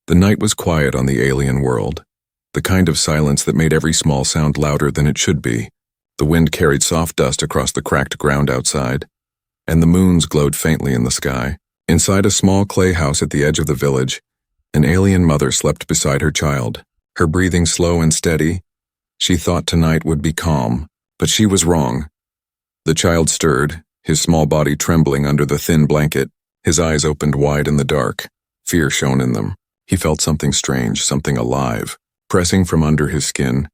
The night was quiet on the alien world, the kind of silence that made every small sound louder than it should be. The wind carried soft dust across the cracked ground outside, and the moons glowed faintly in the sky. Inside a small clay house at the edge of the village, an alien mother slept beside her child, her breathing slow and steady. She thought tonight would be calm, but she was wrong. The child stirred, his small body trembling under the thin blanket. His eyes opened wide in the dark. Fear shone in them. He felt something strange, something alive, pressing from under his skin.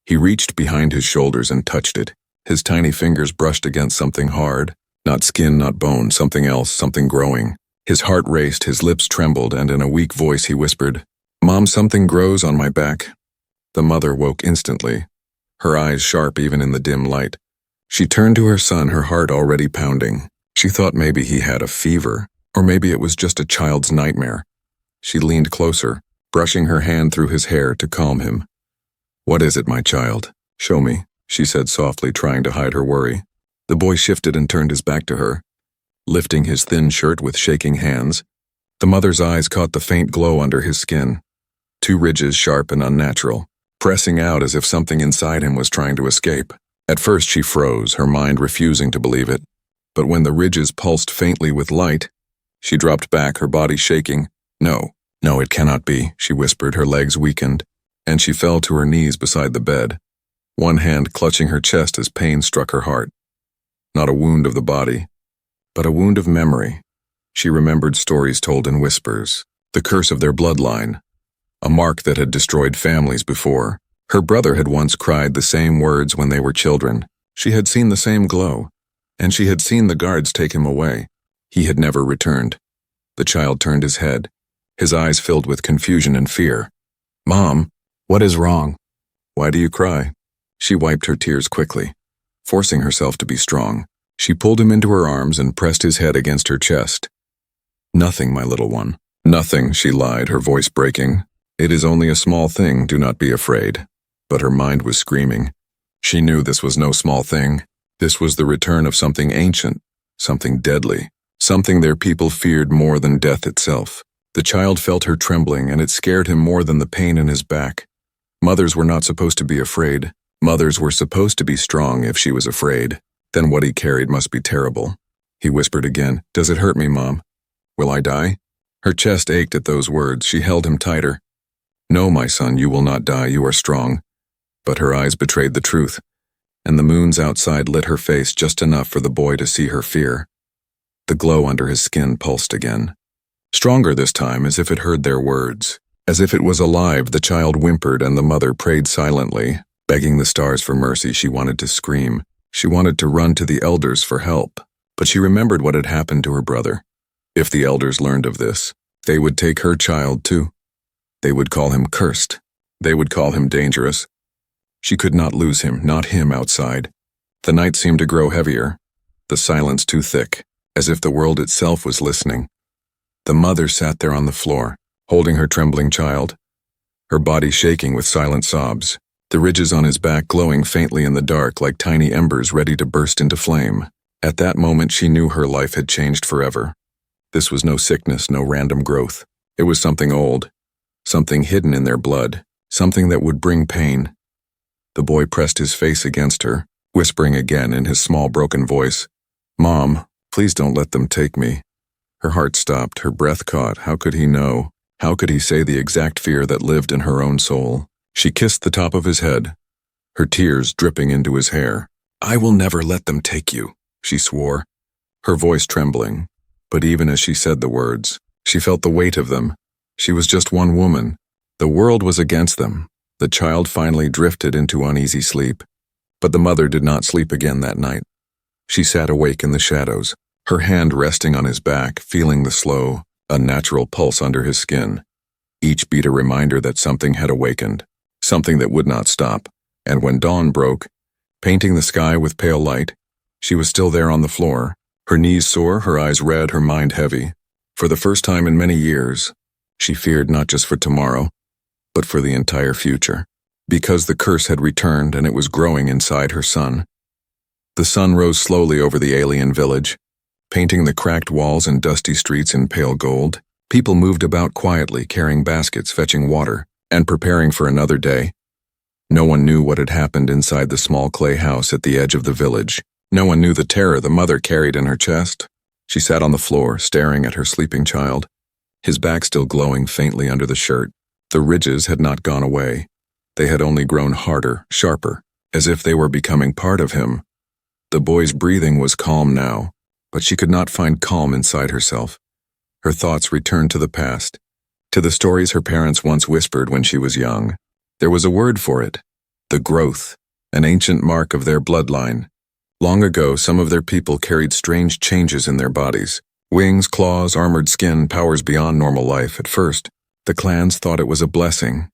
He reached behind his shoulders and touched it. His tiny fingers brushed against something hard. Not skin, not bone, something else, something growing. His heart raced, his lips trembled, and in a weak voice he whispered, "Mom, something grows on my back." The mother woke instantly, her eyes sharp even in the dim light. She turned to her son, her heart already pounding. She thought maybe he had a fever, or maybe it was just a child's nightmare. She leaned closer, brushing her hand through his hair to calm him. "What is it, my child? Show me," she said softly, trying to hide her worry. The boy shifted and turned his back to her, lifting his thin shirt with shaking hands. The mother's eyes caught the faint glow under his skin, two ridges sharp and unnatural, pressing out as if something inside him was trying to escape. At first she froze, her mind refusing to believe it. But when the ridges pulsed faintly with light, she dropped back, her body shaking. No, it cannot be," she whispered, her legs weakened, and she fell to her knees beside the bed, one hand clutching her chest as pain struck her heart. Not a wound of the body, but a wound of memory. She remembered stories told in whispers, the curse of their bloodline, a mark that had destroyed families before. Her brother had once cried the same words when they were children. She had seen the same glow, and she had seen the guards take him away. He had never returned. The child turned his head, his eyes filled with confusion and fear. "Mom, what is wrong? Why do you cry?" She wiped her tears quickly, forcing herself to be strong. She pulled him into her arms and pressed his head against her chest. "Nothing, my little one." "Nothing," she lied, her voice breaking. "It is only a small thing, do not be afraid." But her mind was screaming. She knew this was no small thing. This was the return of something ancient, something deadly, something their people feared more than death itself. The child felt her trembling, and it scared him more than the pain in his back. Mothers were not supposed to be afraid. Mothers were supposed to be strong if she was afraid. Then what he carried must be terrible. He whispered again, "Does it hurt me, Mom? Will I die?" Her chest ached at those words. She held him tighter. "No, my son, you will not die. You are strong." But her eyes betrayed the truth, and the moons outside lit her face just enough for the boy to see her fear. The glow under his skin pulsed again. Stronger this time, as if it heard their words. As if it was alive, the child whimpered and the mother prayed silently, begging the stars for mercy. She wanted to scream. She wanted to run to the elders for help. But she remembered what had happened to her brother. If the elders learned of this, they would take her child too. They would call him cursed. They would call him dangerous. She could not lose him, not him outside. The night seemed to grow heavier, the silence too thick, as if the world itself was listening. The mother sat there on the floor, holding her trembling child, her body shaking with silent sobs, the ridges on his back glowing faintly in the dark like tiny embers ready to burst into flame. At that moment she knew her life had changed forever. This was no sickness, no random growth. It was something old, something hidden in their blood, something that would bring pain. The boy pressed his face against her, whispering again in his small broken voice, "Mom, please don't let them take me." Her heart stopped, her breath caught. How could he know? How could he say the exact fear that lived in her own soul? She kissed the top of his head, her tears dripping into his hair. "I will never let them take you," she swore, her voice trembling. But even as she said the words, she felt the weight of them. She was just one woman. The world was against them. The child finally drifted into uneasy sleep. But the mother did not sleep again that night. She sat awake in the shadows, her hand resting on his back, feeling the slow, unnatural pulse under his skin. Each beat a reminder that something had awakened, something that would not stop. And when dawn broke, painting the sky with pale light, she was still there on the floor, her knees sore, her eyes red, her mind heavy. For the first time in many years, she feared not just for tomorrow, but for the entire future. Because the curse had returned and it was growing inside her son. The sun rose slowly over the alien village, painting the cracked walls and dusty streets in pale gold. People moved about quietly, carrying baskets, fetching water, and preparing for another day. No one knew what had happened inside the small clay house at the edge of the village. No one knew the terror the mother carried in her chest. She sat on the floor, staring at her sleeping child, his back still glowing faintly under the shirt. The ridges had not gone away. They had only grown harder, sharper, as if they were becoming part of him. The boy's breathing was calm now, but she could not find calm inside herself. Her thoughts returned to the past, to the stories her parents once whispered when she was young. There was a word for it: the growth, an ancient mark of their bloodline. Long ago, some of their people carried strange changes in their bodies. Wings, claws, armored skin, powers beyond normal life. At first, the clans thought it was a blessing.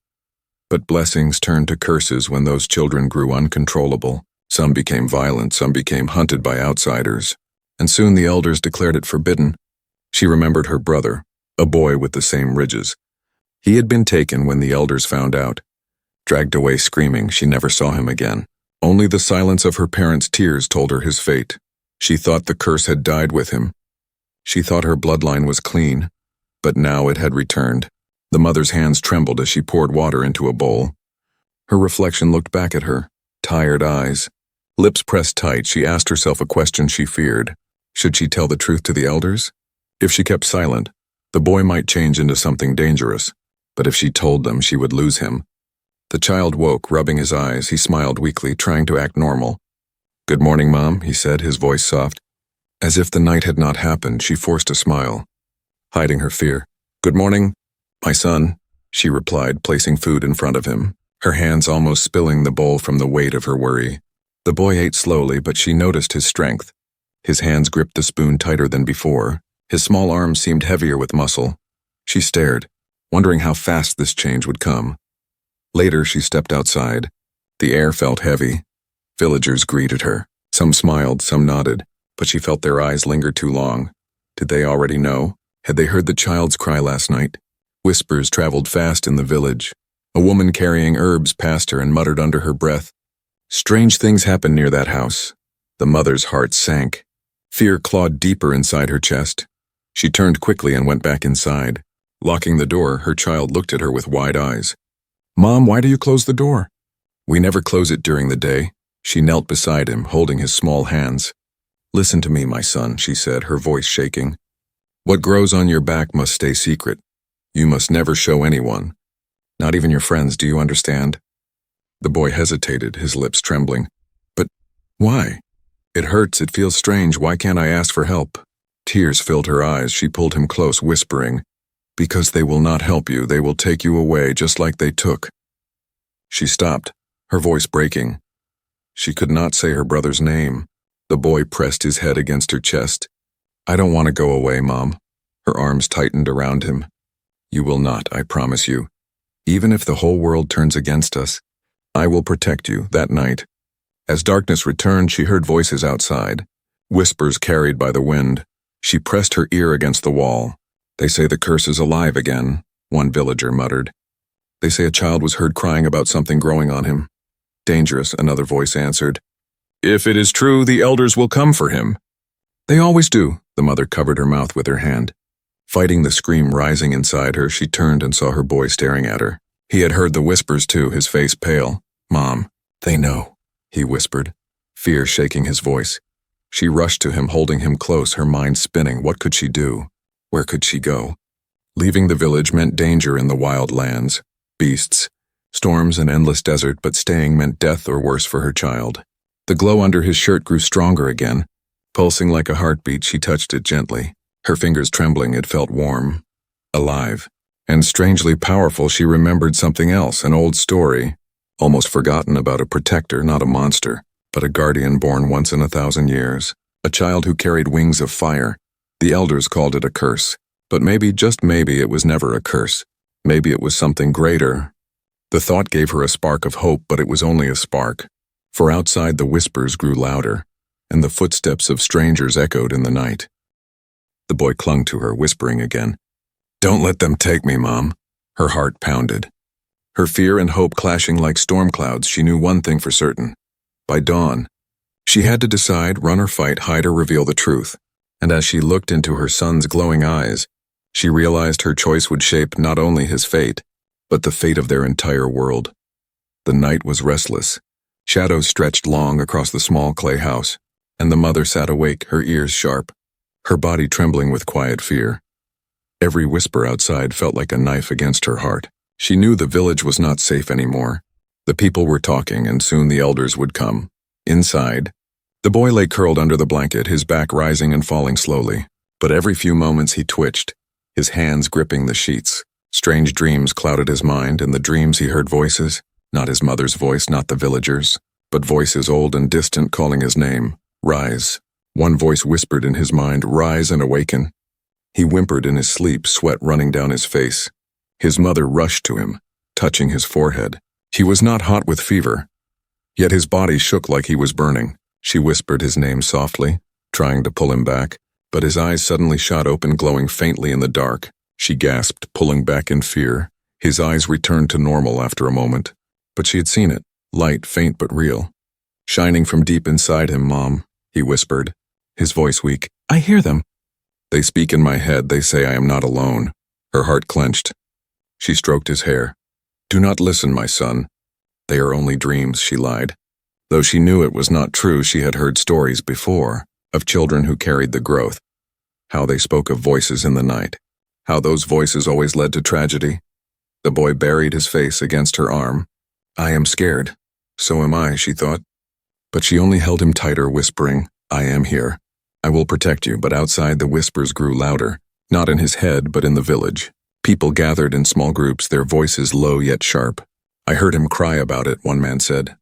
But blessings turned to curses when those children grew uncontrollable. Some became violent, some became hunted by outsiders. And soon the elders declared it forbidden. She remembered her brother, a boy with the same ridges. He had been taken when the elders found out. Dragged away screaming, she never saw him again. Only the silence of her parents' tears told her his fate. She thought the curse had died with him. She thought her bloodline was clean, but now it had returned. The mother's hands trembled as she poured water into a bowl. Her reflection looked back at her, tired eyes. Lips pressed tight, she asked herself a question she feared. Should she tell the truth to the elders? If she kept silent, the boy might change into something dangerous. But if she told them, she would lose him. The child woke, rubbing his eyes. He smiled weakly, trying to act normal. "Good morning, Mom," he said, his voice soft. As if the night had not happened, she forced a smile, hiding her fear. "Good morning, my son," she replied, placing food in front of him, her hands almost spilling the bowl from the weight of her worry. The boy ate slowly, but she noticed his strength. His hands gripped the spoon tighter than before. His small arms seemed heavier with muscle. She stared, wondering how fast this change would come. Later, she stepped outside. The air felt heavy. Villagers greeted her. Some smiled, some nodded, but she felt their eyes linger too long. Did they already know? Had they heard the child's cry last night? Whispers traveled fast in the village. A woman carrying herbs passed her and muttered under her breath. Strange things happened near that house. The mother's heart sank. Fear clawed deeper inside her chest. She turned quickly and went back inside. Locking the door, her child looked at her with wide eyes. "Mom, why do you close the door?" "We never close it during the day." She knelt beside him, holding his small hands. "Listen to me, my son," she said, her voice shaking. "What grows on your back must stay secret. You must never show anyone. Not even your friends, do you understand?" The boy hesitated, his lips trembling. "But why? It hurts, it feels strange, why can't I ask for help?" Tears filled her eyes. She pulled him close, whispering, "Because they will not help you, they will take you away just like they took." She stopped, her voice breaking. She could not say her brother's name. The boy pressed his head against her chest. "I don't want to go away, Mom." Her arms tightened around him. "You will not, I promise you. Even if the whole world turns against us, I will protect you that night." As darkness returned, she heard voices outside, whispers carried by the wind. She pressed her ear against the wall. "They say the curse is alive again," one villager muttered. "They say a child was heard crying about something growing on him." "Dangerous," another voice answered. "If it is true, the elders will come for him." "They always do." The mother covered her mouth with her hand. Fighting the scream rising inside her, she turned and saw her boy staring at her. He had heard the whispers too, his face pale. "Mom, they know," he whispered, fear shaking his voice. She rushed to him, holding him close, her mind spinning. What could she do? Where could she go? Leaving the village meant danger in the wild lands, beasts, storms, and endless desert, but staying meant death or worse for her child. The glow under his shirt grew stronger again. Pulsing like a heartbeat, she touched it gently. Her fingers trembling, it felt warm, alive. And strangely powerful, she remembered something else, an old story, almost forgotten, about a protector, not a monster, but a guardian born once in 1,000 years. A child who carried wings of fire. The elders called it a curse. But maybe, just maybe, it was never a curse. Maybe it was something greater. The thought gave her a spark of hope, but it was only a spark. For outside the whispers grew louder, and the footsteps of strangers echoed in the night. The boy clung to her, whispering again, "Don't let them take me, Mom." Her heart pounded. Her fear and hope clashing like storm clouds, she knew one thing for certain. By dawn, she had to decide, run or fight, hide or reveal the truth. And as she looked into her son's glowing eyes, She realized her choice would shape not only his fate, but the fate of their entire world. The night was restless. Shadows stretched long across the small clay house, and the mother sat awake, her ears sharp, her body trembling with quiet fear. Every whisper outside felt like a knife against her heart. She knew the village was not safe anymore. The people were talking, and soon the elders would come. Inside, the boy lay curled under the blanket, his back rising and falling slowly. But every few moments he twitched, his hands gripping the sheets. Strange dreams clouded his mind. In the dreams he heard voices, not his mother's voice, not the villagers', but voices old and distant calling his name. Rise. One voice whispered in his mind, rise and awaken. He whimpered in his sleep, sweat running down his face. His mother rushed to him, touching his forehead. He was not hot with fever, yet his body shook like he was burning. She whispered his name softly, trying to pull him back, but his eyes suddenly shot open, glowing faintly in the dark. She gasped, pulling back in fear. His eyes returned to normal after a moment, but she had seen it, light, faint but real. Shining from deep inside him, Mom, he whispered, his voice weak. I hear them. They speak in my head, they say I am not alone. Her heart clenched. She stroked his hair. Do not listen, my son. They are only dreams, she lied. Though she knew it was not true, she had heard stories before, of children who carried the growth. How they spoke of voices in the night. How those voices always led to tragedy. The boy buried his face against her arm. I am scared. So am I, she thought. But she only held him tighter, whispering, I am here. I will protect you, but outside the whispers grew louder, not in his head, but in the village. People gathered in small groups, their voices low yet sharp. I heard him cry about it, one man said.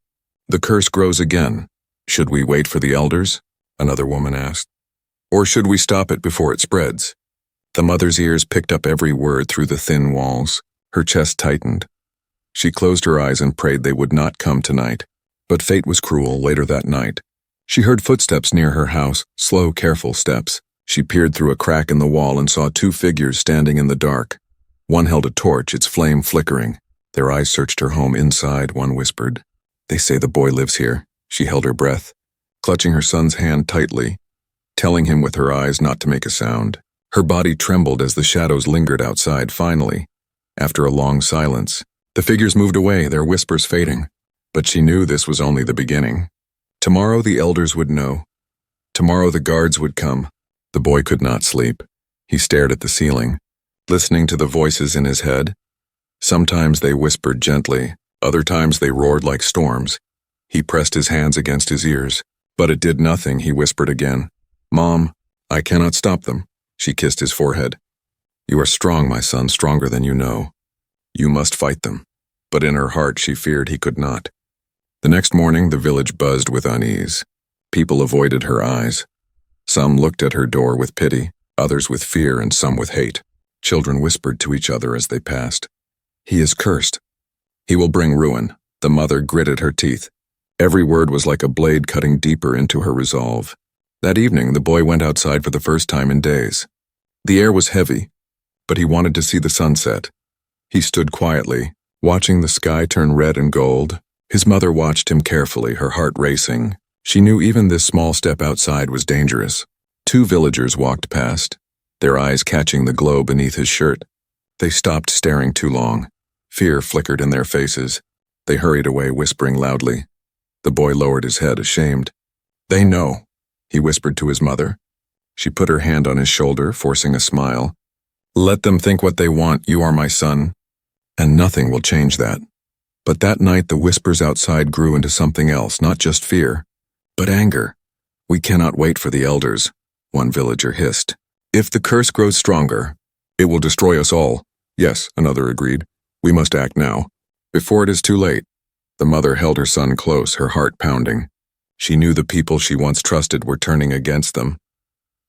The curse grows again. Should we wait for the elders? Another woman asked. Or should we stop it before it spreads? The mother's ears picked up every word through the thin walls. Her chest tightened. She closed her eyes and prayed they would not come tonight. But fate was cruel. Later that night, she heard footsteps near her house, slow, careful steps. She peered through a crack in the wall and saw two figures standing in the dark. One held a torch, its flame flickering. Their eyes searched her home. Inside, one whispered, They say the boy lives here. She held her breath, clutching her son's hand tightly, telling him with her eyes not to make a sound. Her body trembled as the shadows lingered outside. Finally, after a long silence, the figures moved away, their whispers fading. But she knew this was only the beginning. Tomorrow the elders would know. Tomorrow the guards would come. The boy could not sleep. He stared at the ceiling, listening to the voices in his head. Sometimes they whispered gently, other times they roared like storms. He pressed his hands against his ears, but it did nothing. He whispered again, Mom, I cannot stop them. She kissed his forehead. You are strong, my son, stronger than you know. You must fight them. But in her heart she feared he could not. The next morning the village buzzed with unease. People avoided her eyes. Some looked at her door with pity, others with fear, and some with hate. Children whispered to each other as they passed. He is cursed. He will bring ruin. The mother gritted her teeth. Every word was like a blade cutting deeper into her resolve. That evening the boy went outside for the first time in days. The air was heavy, but he wanted to see the sunset. He stood quietly, watching the sky turn red and gold. His mother watched him carefully, her heart racing. She knew even this small step outside was dangerous. Two villagers walked past, their eyes catching the glow beneath his shirt. They stopped staring too long. Fear flickered in their faces. They hurried away, whispering loudly. The boy lowered his head, ashamed. They know, he whispered to his mother. She put her hand on his shoulder, forcing a smile. Let them think what they want, you are my son, and nothing will change that. But that night the whispers outside grew into something else, not just fear, but anger. We cannot wait for the elders, one villager hissed. If the curse grows stronger, it will destroy us all. Yes, another agreed. We must act now, before it is too late. The mother held her son close, her heart pounding. She knew the people she once trusted were turning against them.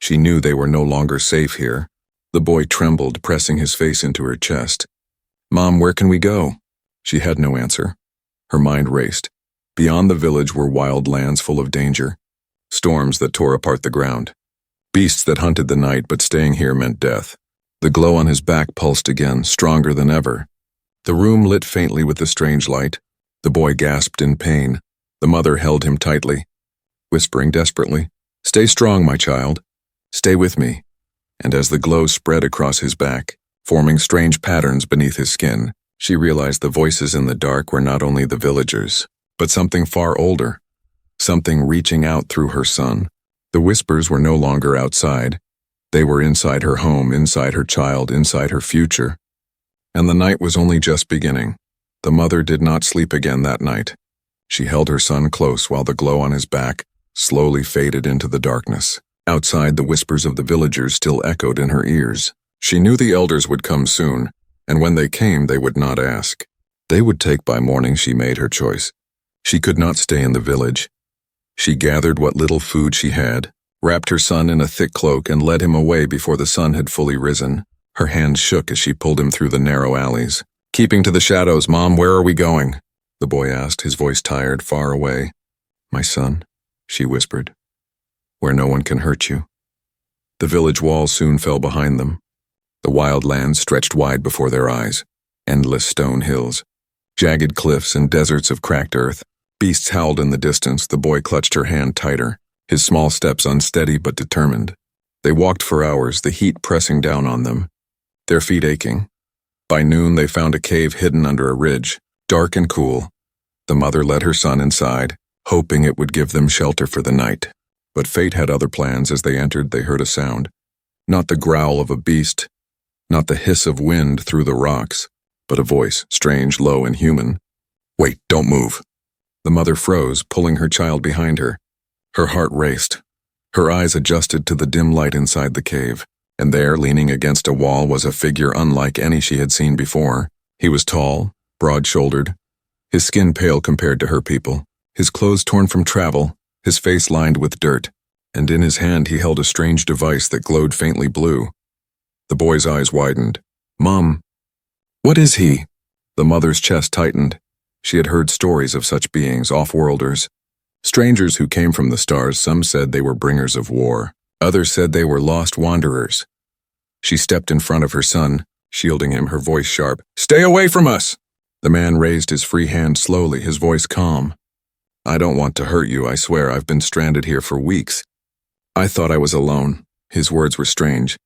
She knew they were no longer safe here. The boy trembled, pressing his face into her chest. Mom, where can we go? She had no answer. Her mind raced. Beyond the village were wild lands full of danger. Storms that tore apart the ground. Beasts that hunted the night, but staying here meant death. The glow on his back pulsed again, stronger than ever. The room lit faintly with the strange light. The boy gasped in pain. The mother held him tightly, whispering desperately, Stay strong, my child. Stay with me. and as the glow spread across his back, forming strange patterns beneath his skin, she realized the voices in the dark were not only the villagers, but something far older, something reaching out through her son. The whispers were no longer outside. They were inside her home, inside her child, inside her future. And the night was only just beginning. The mother did not sleep again that night. She held her son close while the glow on his back slowly faded into the darkness. Outside, the whispers of the villagers still echoed in her ears. She knew the elders would come soon, and when they came, they would not ask. They would take by morning. She made her choice. She could not stay in the village. She gathered what little food she had, wrapped her son in a thick cloak, and led him away before the sun had fully risen. Her hands shook as she pulled him through the narrow alleys. "Keeping to the shadows, Mom, where are we going?" the boy asked, his voice tired, far away. "My son," she whispered, "where no one can hurt you." The village walls soon fell behind them. The wild lands stretched wide before their eyes, endless stone hills, jagged cliffs and deserts of cracked earth. Beasts howled in the distance. The boy clutched her hand tighter, his small steps unsteady but determined. They walked for hours, the heat pressing down on them, their feet aching. By noon, they found a cave hidden under a ridge, dark and cool. The mother led her son inside, hoping it would give them shelter for the night. But fate had other plans. As they entered, they heard a sound. Not the growl of a beast, not the hiss of wind through the rocks, but a voice, strange, low, and human. "Wait, don't move." The mother froze, pulling her child behind her. Her heart raced. Her eyes adjusted to the dim light inside the cave, and there, leaning against a wall, was a figure unlike any she had seen before. He was tall, broad-shouldered, his skin pale compared to her people, his clothes torn from travel, his face lined with dirt, and in his hand he held a strange device that glowed faintly blue. The boy's eyes widened. "Mom, what is he?" The mother's chest tightened. She had heard stories of such beings, off-worlders, strangers who came from the stars. Some said they were bringers of war. Others said they were lost wanderers. She stepped in front of her son, shielding him, her voice sharp. "Stay away from us!" The man raised his free hand slowly, his voice calm. "I don't want to hurt you, I swear. I've been stranded here for weeks. I thought I was alone." His words were strange,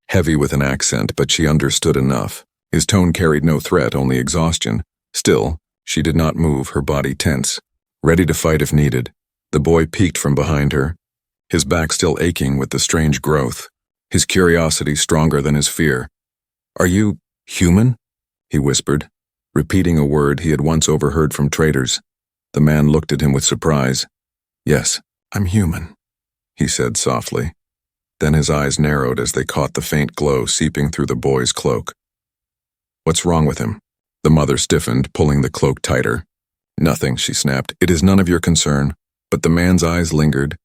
heavy with an accent, but she understood enough. His tone carried no threat, only exhaustion. Still, she did not move, her body tense, ready to fight if needed. The boy peeked from behind her, his back still aching with the strange growth, his curiosity stronger than his fear. "Are you human?" he whispered, repeating a word he had once overheard from traders. The man looked at him with surprise. "Yes, I'm human," he said softly. Then his eyes narrowed as they caught the faint glow seeping through the boy's cloak. "What's wrong with him?" The mother stiffened, pulling the cloak tighter. "Nothing," she snapped. "It is none of your concern." But the man's eyes lingered,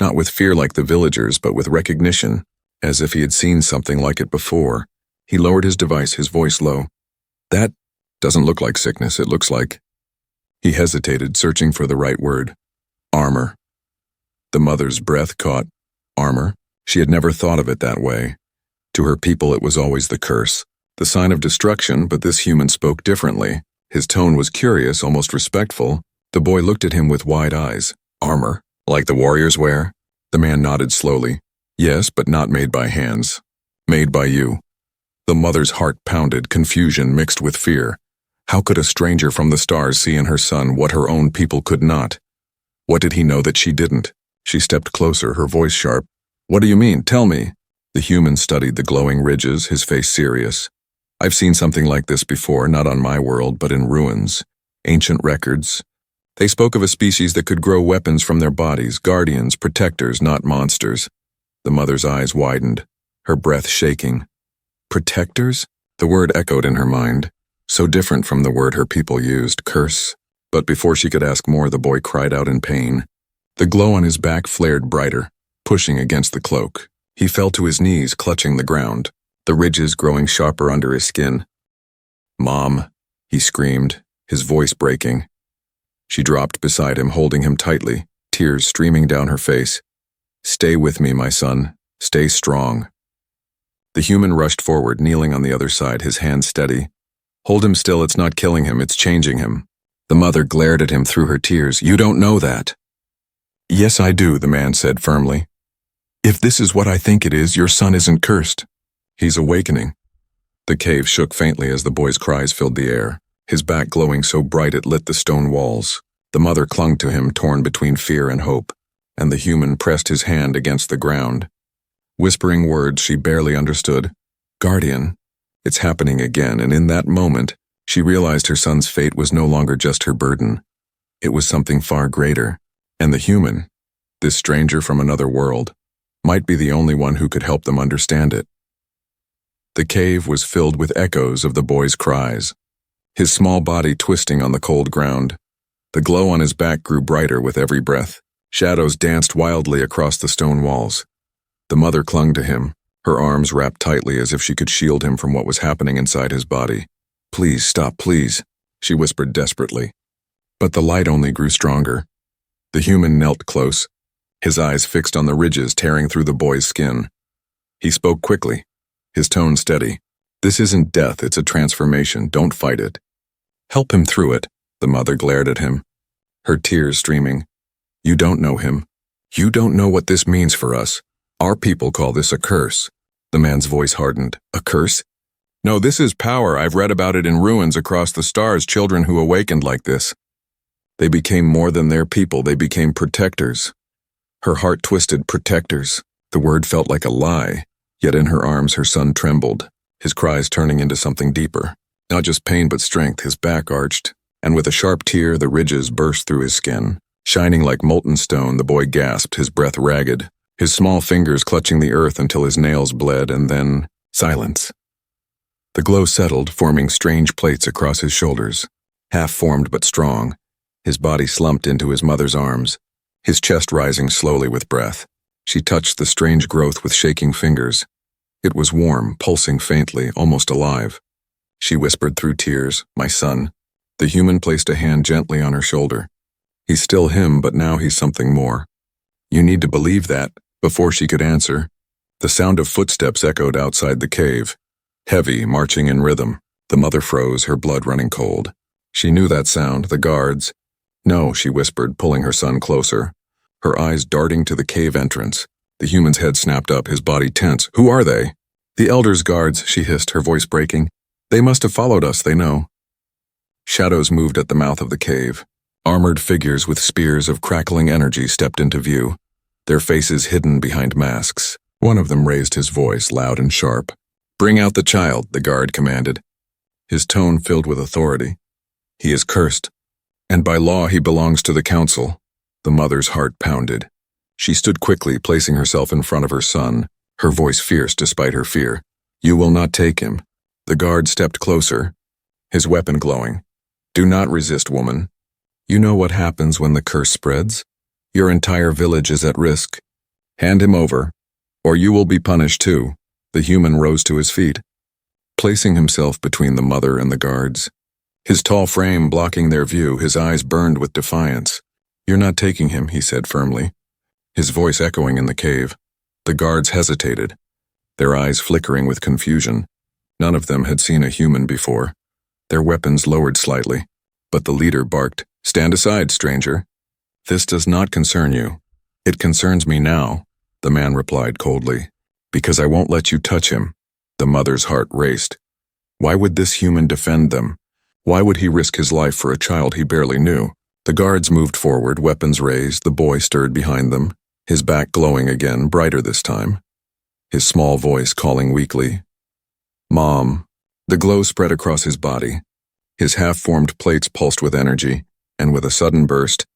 not with fear like the villagers, but with recognition, as if he had seen something like it before. He lowered his device, his voice low. "That doesn't look like sickness. It looks like—" He hesitated, searching for the right word. "Armor." The mother's breath caught. Armor? She had never thought of it that way. To her people, it was always the curse, the sign of destruction, but this human spoke differently. His tone was curious, almost respectful. The boy looked at him with wide eyes. "Armor? Like the warriors wear?" The man nodded slowly. "Yes, but not made by hands. Made by you." The mother's heart pounded, confusion mixed with fear. How could a stranger from the stars see in her son what her own people could not? What did he know that she didn't? She stepped closer, her voice sharp. "What do you mean? Tell me." The human studied the glowing ridges, his face serious. "I've seen something like this before, not on my world, but in ruins. Ancient records. They spoke of a species that could grow weapons from their bodies, guardians, protectors, not monsters." The mother's eyes widened, her breath shaking. Protectors? The word echoed in her mind, so different from the word her people used, curse. But before she could ask more, the boy cried out in pain. The glow on his back flared brighter, pushing against the cloak. He fell to his knees, clutching the ground, the ridges growing sharper under his skin. "Mom," he screamed, his voice breaking. She dropped beside him, holding him tightly, tears streaming down her face. "Stay with me, my son. Stay strong." The human rushed forward, kneeling on the other side, his hands steady. "Hold him still. It's not killing him, it's changing him." The mother glared at him through her tears. "You don't know that." "Yes, I do," the man said firmly. If this is what I think it is, your son isn't cursed. He's awakening. The cave shook faintly as the boy's cries filled the air, his back glowing so bright it lit the stone walls. The mother clung to him, torn between fear and hope, and the human pressed his hand against the ground, whispering words she barely understood. Guardian, it's happening again, and in that moment, she realized her son's fate was no longer just her burden. It was something far greater, and the human, this stranger from another world, might be the only one who could help them understand it. The cave was filled with echoes of the boy's cries, his small body twisting on the cold ground. The glow on his back grew brighter with every breath. Shadows danced wildly across the stone walls. The mother clung to him, her arms wrapped tightly as if she could shield him from what was happening inside his body. Please stop, please, she whispered desperately. But the light only grew stronger. The human knelt close, his eyes fixed on the ridges tearing through the boy's skin. He spoke quickly, his tone steady. This isn't death, it's a transformation. Don't fight it. Help him through it. The mother glared at him, her tears streaming. You don't know him. You don't know what this means for us. Our people call this a curse. The man's voice hardened. A curse? No, this is power. I've read about it in ruins across the stars, children who awakened like this. They became more than their people. They became protectors. Her heart twisted. Protectors. The word felt like a lie. Yet in her arms her son trembled, his cries turning into something deeper. Not just pain but strength. His back arched, and with a sharp tear the ridges burst through his skin. Shining like molten stone, the boy gasped, his breath ragged, his small fingers clutching the earth until his nails bled, and then silence. The glow settled, forming strange plates across his shoulders, half-formed but strong. His body slumped into his mother's arms, his chest rising slowly with breath. She touched the strange growth with shaking fingers. It was warm, pulsing faintly, almost alive. She whispered through tears, "My son." The human placed a hand gently on her shoulder. He's still him, but now he's something more. You need to believe that. Before she could answer, the sound of footsteps echoed outside the cave, heavy, marching in rhythm. The mother froze, her blood running cold. She knew that sound, the guards. No, she whispered, pulling her son closer, her eyes darting to the cave entrance. The human's head snapped up, his body tense. Who are they? The elders' guards, she hissed, her voice breaking. They must have followed us, they know. Shadows moved at the mouth of the cave. Armored figures with spears of crackling energy stepped into view, their faces hidden behind masks. One of them raised his voice, loud and sharp. Bring out the child, the guard commanded, his tone filled with authority. He is cursed, and by law he belongs to the council. The mother's heart pounded. She stood quickly, placing herself in front of her son, her voice fierce despite her fear. You will not take him. The guard stepped closer, his weapon glowing. Do not resist, woman. You know what happens when the curse spreads? Your entire village is at risk. Hand him over, or you will be punished too. The human rose to his feet, placing himself between the mother and the guards. His tall frame blocking their view, his eyes burned with defiance. You're not taking him, he said firmly, his voice echoing in the cave. The guards hesitated, their eyes flickering with confusion. None of them had seen a human before. Their weapons lowered slightly, but the leader barked, Stand aside, stranger. This does not concern you. It concerns me now, the man replied coldly, because I won't let you touch him. The mother's heart raced. Why would this human defend them? Why would he risk his life for a child he barely knew? The guards moved forward, weapons raised. The boy stirred behind them, his back glowing again, brighter this time, his small voice calling weakly. Mom. The glow spread across his body. His half-formed plates pulsed with energy, and with a sudden burst,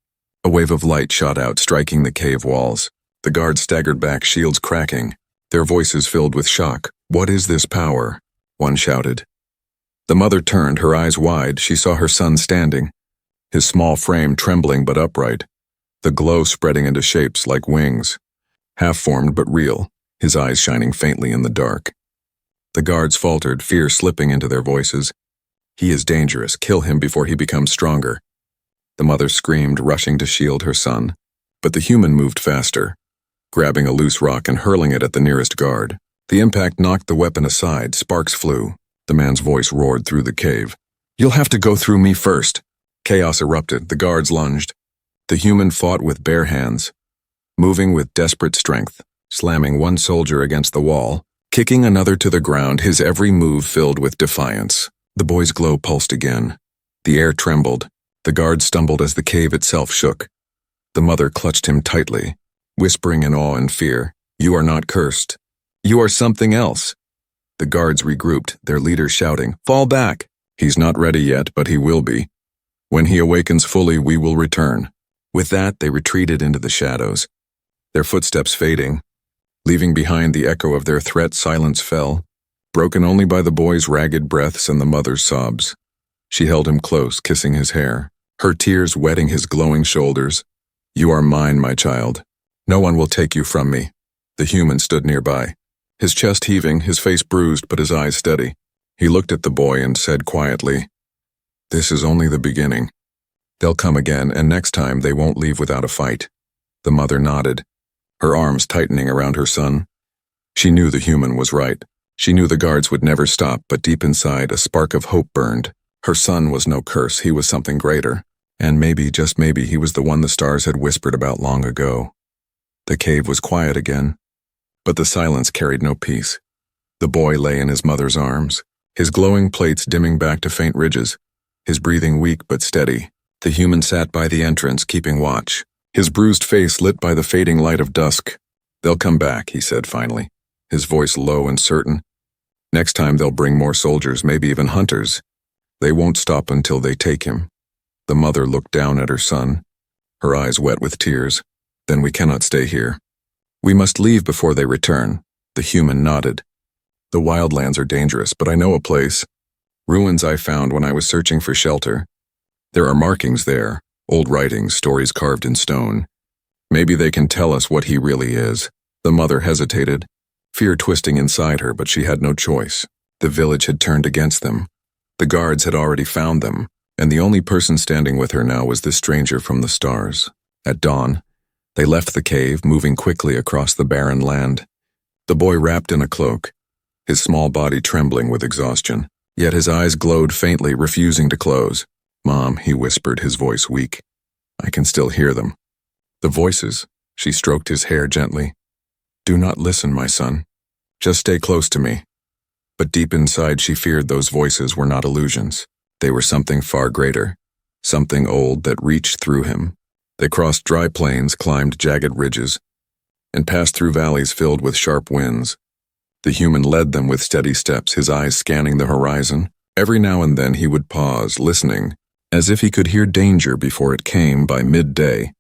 a wave of light shot out, striking the cave walls. The guards staggered back, shields cracking, their voices filled with shock. What is this power? One shouted. The mother turned, her eyes wide. She saw her son standing, his small frame trembling but upright, the glow spreading into shapes like wings, half-formed but real, his eyes shining faintly in the dark. The guards faltered, fear slipping into their voices. He is dangerous. Kill him before he becomes stronger. The mother screamed, rushing to shield her son. But the human moved faster, grabbing a loose rock and hurling it at the nearest guard. The impact knocked the weapon aside. Sparks flew. The man's voice roared through the cave. You'll have to go through me first. Chaos erupted. The guards lunged. The human fought with bare hands, moving with desperate strength. slamming one soldier against the wall, kicking another to the ground, his every move filled with defiance. The boy's glow pulsed again. The air trembled. The guard stumbled as the cave itself shook. The mother clutched him tightly, whispering in awe and fear, "You are not cursed. You are something else." The guards regrouped, their leader shouting, "Fall back! He's not ready yet, but he will be. When he awakens fully, we will return." With that, they retreated into the shadows, their footsteps fading. Leaving behind the echo of their threat, silence fell, broken only by the boy's ragged breaths and the mother's sobs. She held him close, kissing his hair, her tears wetting his glowing shoulders. "You are mine, my child. No one will take you from me." The human stood nearby, his chest heaving, his face bruised, but his eyes steady. He looked at the boy and said quietly, "This is only the beginning. They'll come again, and next time they won't leave without a fight." The mother nodded, her arms tightening around her son. She knew the human was right. She knew the guards would never stop, but deep inside, a spark of hope burned. Her son was no curse, he was something greater. And maybe, just maybe, he was the one the stars had whispered about long ago. The cave was quiet again, but the silence carried no peace. The boy lay in his mother's arms, his glowing plates dimming back to faint ridges, his breathing weak but steady. The human sat by the entrance, keeping watch, his bruised face lit by the fading light of dusk. "They'll come back," he said finally, his voice low and certain. "Next time they'll bring more soldiers, maybe even hunters. They won't stop until they take him." The mother looked down at her son, her eyes wet with tears. "Then we cannot stay here. We must leave before they return." The human nodded. "The wildlands are dangerous, but I know a place. Ruins I found when I was searching for shelter. There are markings there, old writings, stories carved in stone. Maybe they can tell us what he really is." The mother hesitated, fear twisting inside her, but she had no choice. The village had turned against them. The guards had already found them, and the only person standing with her now was this stranger from the stars. At dawn, they left the cave, moving quickly across the barren land. The boy wrapped in a cloak, his small body trembling with exhaustion, yet his eyes glowed faintly, refusing to close. "Mom," he whispered, his voice weak. "I can still hear them." "The voices," she stroked his hair gently. "Do not listen, my son. Just stay close to me." But deep inside she feared those voices were not illusions. They were something far greater, something old that reached through him. They crossed dry plains, climbed jagged ridges, and passed through valleys filled with sharp winds. The human led them with steady steps, his eyes scanning the horizon. Every now and then he would pause, listening, as if he could hear danger before it came. By midday,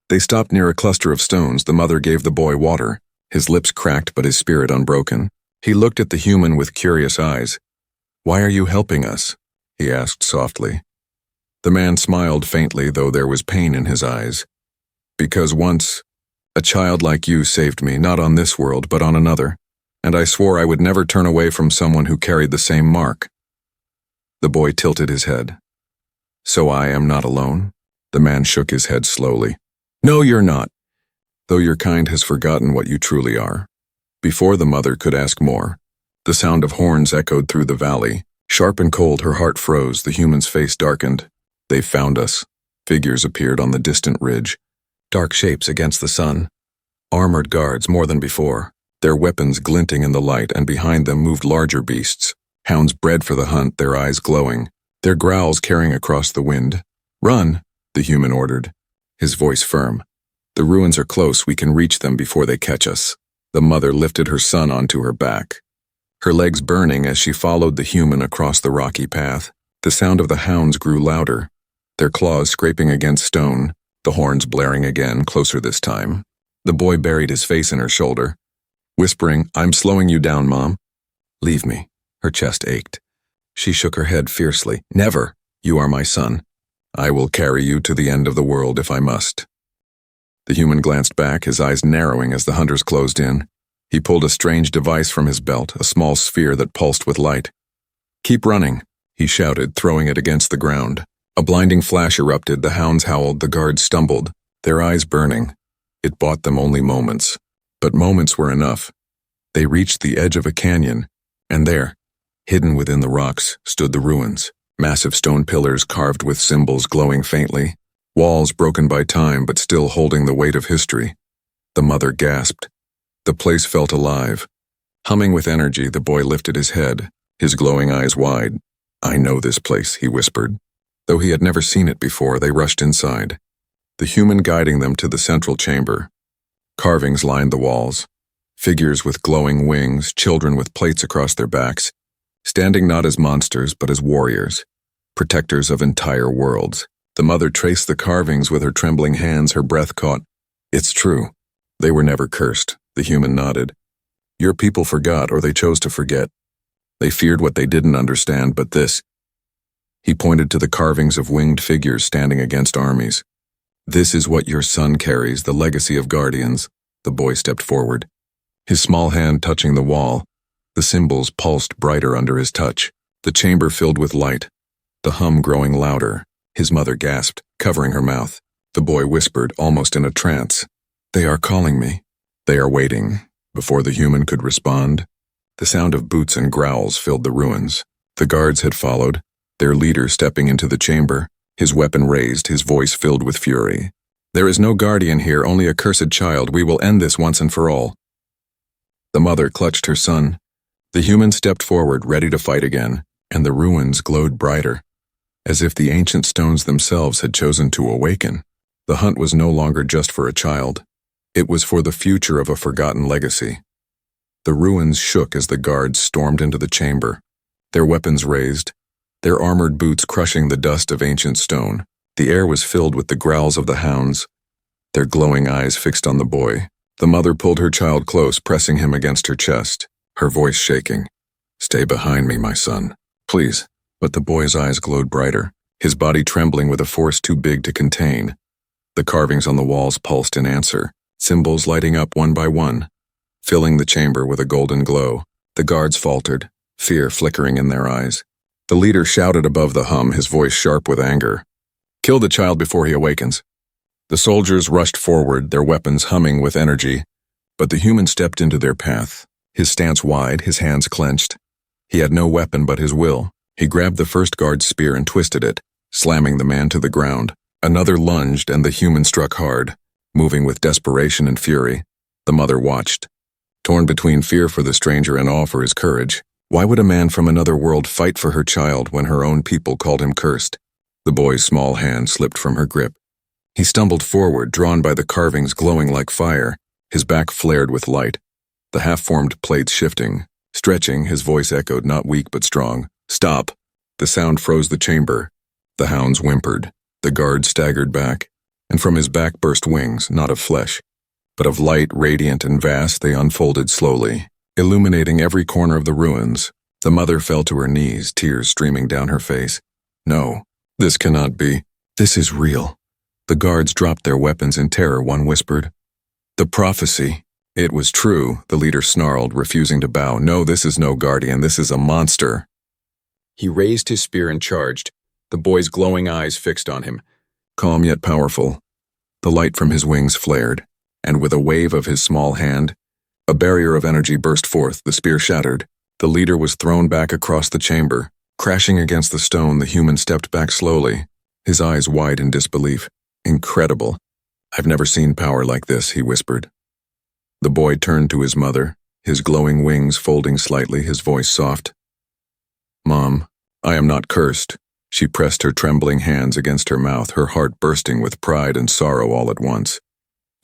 they stopped near a cluster of stones. The mother gave the boy water, his lips cracked but his spirit unbroken. He looked at the human with curious eyes. "Why are you helping us?" he asked softly. The man smiled faintly, though there was pain in his eyes. "Because once, a child like you saved me, not on this world, but on another, and I swore I would never turn away from someone who carried the same mark." The boy tilted his head. "So I am not alone?" The man shook his head slowly. "No, you're not, though your kind has forgotten what you truly are." Before the mother could ask more, the sound of horns echoed through the valley. Sharp and cold, her heart froze, the human's face darkened. "They found us." Figures appeared on the distant ridge, dark shapes against the sun. Armored guards more than before, their weapons glinting in the light, and behind them moved larger beasts, hounds bred for the hunt, their eyes glowing, their growls carrying across the wind. "Run," the human ordered, his voice firm. "The ruins are close, we can reach them before they catch us." The mother lifted her son onto her back, her legs burning as she followed the human across the rocky path. The sound of the hounds grew louder, their claws scraping against stone, the horns blaring again, closer this time. The boy buried his face in her shoulder, whispering, "I'm slowing you down, Mom." "Leave me." Her chest ached. She shook her head fiercely. "Never. You are my son. I will carry you to the end of the world if I must." The human glanced back, his eyes narrowing as the hunters closed in. He pulled a strange device from his belt, a small sphere that pulsed with light. "Keep running," he shouted, throwing it against the ground. A blinding flash erupted, the hounds howled, the guards stumbled, their eyes burning. It bought them only moments, but moments were enough. They reached the edge of a canyon, and there, hidden within the rocks, stood the ruins. Massive stone pillars carved with symbols glowing faintly, walls broken by time but still holding the weight of history. The mother gasped. The place felt alive. Humming with energy, the boy lifted his head, his glowing eyes wide. "I know this place," he whispered. Though he had never seen it before, they rushed inside, the human guiding them to the central chamber. Carvings lined the walls, figures with glowing wings, children with plates across their backs, standing not as monsters but as warriors, protectors of entire worlds. The mother traced the carvings with her trembling hands, her breath caught. "It's true. They were never cursed," the human nodded. "Your people forgot, or they chose to forget. They feared what they didn't understand, but this." He pointed to the carvings of winged figures standing against armies. "This is what your son carries, the legacy of guardians." The boy stepped forward, his small hand touching the wall. The symbols pulsed brighter under his touch. The chamber filled with light, the hum growing louder. His mother gasped, covering her mouth. The boy whispered, almost in a trance, "They are calling me." "They are waiting." Before the human could respond, the sound of boots and growls filled the ruins. The guards had followed, their leader stepping into the chamber, his weapon raised, his voice filled with fury. "There is no guardian here, only a cursed child. We will end this once and for all." The mother clutched her son. The human stepped forward, ready to fight again, and the ruins glowed brighter, as if the ancient stones themselves had chosen to awaken. The hunt was no longer just for a child. It was for the future of a forgotten legacy. The ruins shook as the guards stormed into the chamber, their weapons raised, their armored boots crushing the dust of ancient stone. The air was filled with the growls of the hounds, their glowing eyes fixed on the boy. The mother pulled her child close, pressing him against her chest, her voice shaking. "Stay behind me, my son. Please." But the boy's eyes glowed brighter, his body trembling with a force too big to contain. The carvings on the walls pulsed in answer, symbols lighting up one by one, filling the chamber with a golden glow. The guards faltered, fear flickering in their eyes. The leader shouted above the hum, his voice sharp with anger. "Kill the child before he awakens." The soldiers rushed forward, their weapons humming with energy, but the human stepped into their path, his stance wide, his hands clenched. He had no weapon but his will. He grabbed the first guard's spear and twisted it, slamming the man to the ground. Another lunged, and the human struck hard, moving with desperation and fury. The mother watched, torn between fear for the stranger and awe for his courage. Why would a man from another world fight for her child when her own people called him cursed? The boy's small hand slipped from her grip. He stumbled forward, drawn by the carvings glowing like fire. His back flared with light, the half-formed plates shifting. Stretching, his voice echoed, not weak but strong. "Stop!" The sound froze the chamber. The hounds whimpered. The guard staggered back, and from his back burst wings, not of flesh, but of light, radiant and vast. They unfolded slowly, illuminating every corner of the ruins. The mother fell to her knees, tears streaming down her face. "No, this cannot be. This is real." The guards dropped their weapons in terror, one whispered. "The prophecy." "It was true," the leader snarled, refusing to bow. "No, this is no guardian, this is a monster." He raised his spear and charged, the boy's glowing eyes fixed on him. Calm yet powerful, the light from his wings flared, and with a wave of his small hand, a barrier of energy burst forth, the spear shattered. The leader was thrown back across the chamber. Crashing against the stone, the human stepped back slowly, his eyes wide in disbelief. "Incredible. I've never seen power like this," he whispered. The boy turned to his mother, his glowing wings folding slightly, his voice soft. "Mom, I am not cursed." She pressed her trembling hands against her mouth, her heart bursting with pride and sorrow all at once.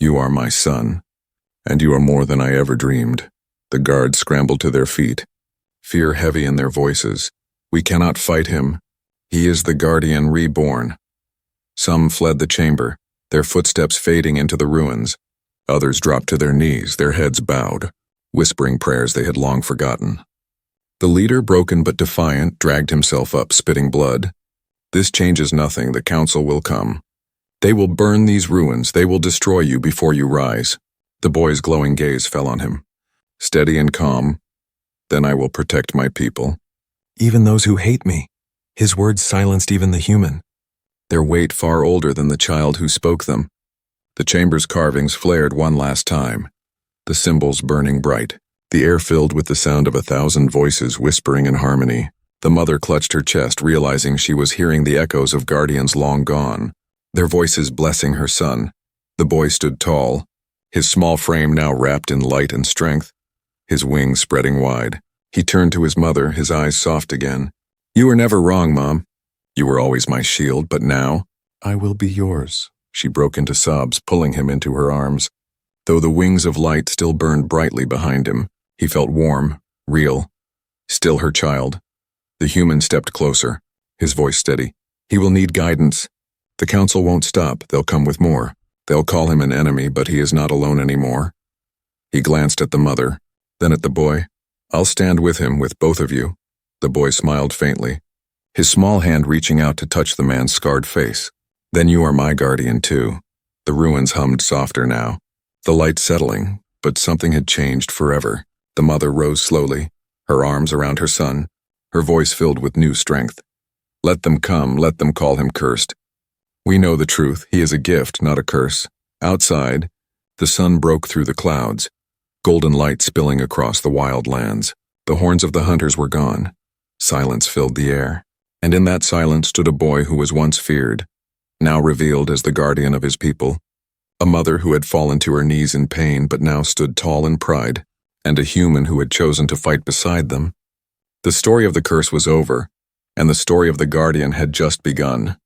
"You are my son, and you are more than I ever dreamed." The guards scrambled to their feet, fear heavy in their voices. "We cannot fight him. He is the guardian reborn." Some fled the chamber, their footsteps fading into the ruins. Others dropped to their knees, their heads bowed, whispering prayers they had long forgotten. The leader, broken but defiant, dragged himself up, spitting blood. "This changes nothing. The council will come. They will burn these ruins. They will destroy you before you rise." The boy's glowing gaze fell on him. "Steady and calm. Then I will protect my people." "Even those who hate me." His words silenced even the human, their weight far older than the child who spoke them. The chamber's carvings flared one last time, the symbols burning bright, the air filled with the sound of 1,000 voices whispering in harmony. The mother clutched her chest, realizing she was hearing the echoes of guardians long gone, their voices blessing her son. The boy stood tall, his small frame now wrapped in light and strength, his wings spreading wide. He turned to his mother, his eyes soft again. "You were never wrong, Mom. You were always my shield, but now, I will be yours." She broke into sobs, pulling him into her arms. Though the wings of light still burned brightly behind him, he felt warm, real, still her child. The human stepped closer, his voice steady. "He will need guidance. The council won't stop, they'll come with more. They'll call him an enemy, but he is not alone anymore." He glanced at the mother, then at the boy. "I'll stand with him, with both of you." The boy smiled faintly, his small hand reaching out to touch the man's scarred face. "Then you are my guardian too." The ruins hummed softer now, the light settling, but something had changed forever. The mother rose slowly, her arms around her son, her voice filled with new strength. "Let them come, let them call him cursed. We know the truth, he is a gift, not a curse." Outside, the sun broke through the clouds, golden light spilling across the wild lands. The horns of the hunters were gone. Silence filled the air, and in that silence stood a boy who was once feared, now revealed as the guardian of his people. A mother who had fallen to her knees in pain but now stood tall in pride, and a human who had chosen to fight beside them. The story of the curse was over, and the story of the guardian had just begun.